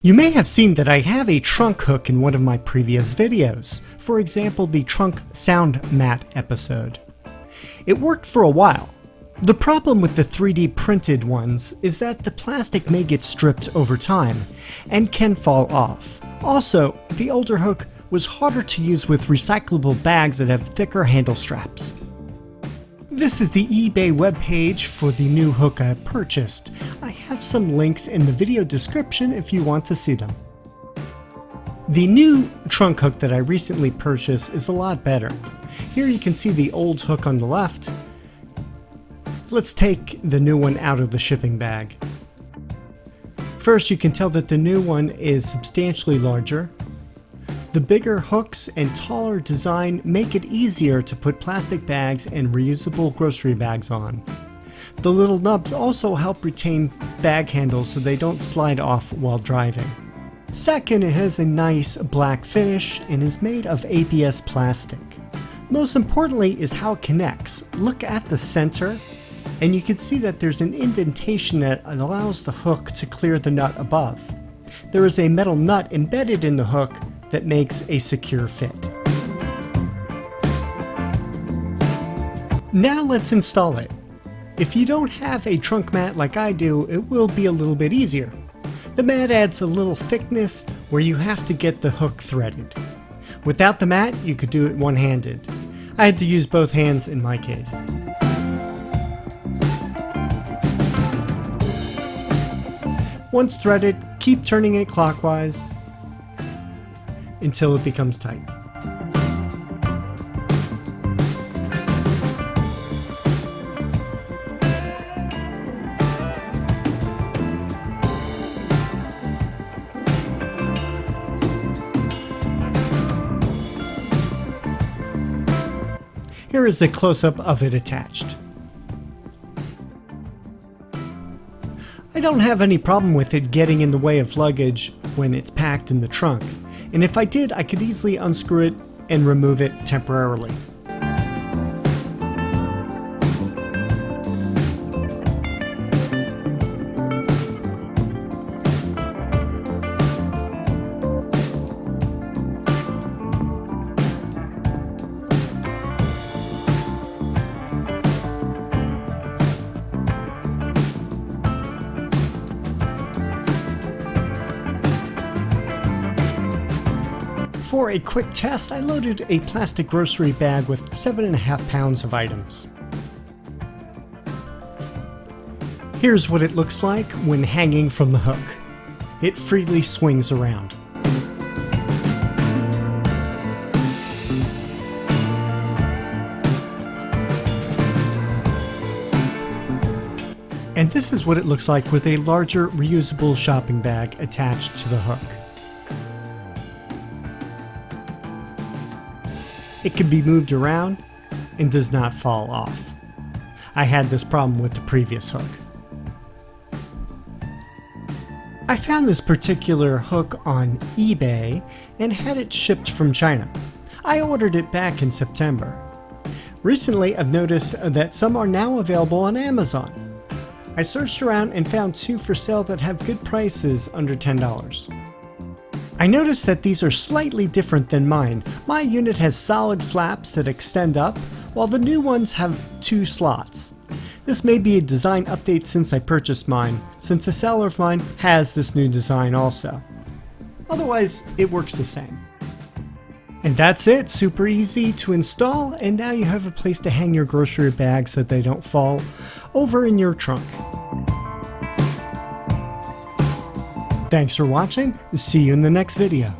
You may have seen that I have a trunk hook in one of my previous videos, for example the trunk sound mat episode. It worked for a while. The problem with the 3D printed ones is that the plastic may get stripped over time and can fall off. Also, the older hook was harder to use with recyclable bags that have thicker handle straps. This is the eBay webpage for the new hook I purchased. I have some links in the video description if you want to see them. The new trunk hook that I recently purchased is a lot better. Here you can see the old hook on the left. Let's take the new one out of the shipping bag. First, you can tell that the new one is substantially larger. The bigger hooks and taller design make it easier to put plastic bags and reusable grocery bags on. The little nubs also help retain bag handles so they don't slide off while driving. Second, it has a nice black finish and is made of ABS plastic. Most importantly is how it connects. Look at the center, and you can see that there's an indentation that allows the hook to clear the nut above. There is a metal nut embedded in the hook that makes a secure fit. Now let's install it. If you don't have a trunk mat like I do, it will be a little bit easier. The mat adds a little thickness where you have to get the hook threaded. Without the mat, you could do it one-handed. I had to use both hands in my case. Once threaded, keep turning it clockwise until it becomes tight. Here is a close-up of it attached. I don't have any problem with it getting in the way of luggage when it's packed in the trunk, and if I did, I could easily unscrew it and remove it temporarily. For a quick test, I loaded a plastic grocery bag with 7.5 pounds of items. Here's what it looks like when hanging from the hook. It freely swings around. And this is what it looks like with a larger reusable shopping bag attached to the hook. It can be moved around and does not fall off. I had this problem with the previous hook. I found this particular hook on eBay and had it shipped from China. I ordered it back in September. Recently, I've noticed that some are now available on Amazon. I searched around and found two for sale that have good prices under $10. I noticed that these are slightly different than mine. My unit has solid flaps that extend up, while the new ones have 2 slots. This may be a design update since I purchased mine, since a seller of mine has this new design also. Otherwise, it works the same. And that's it, super easy to install, and now you have a place to hang your grocery bags so they don't fall over in your trunk. Thanks for watching. See you in the next video.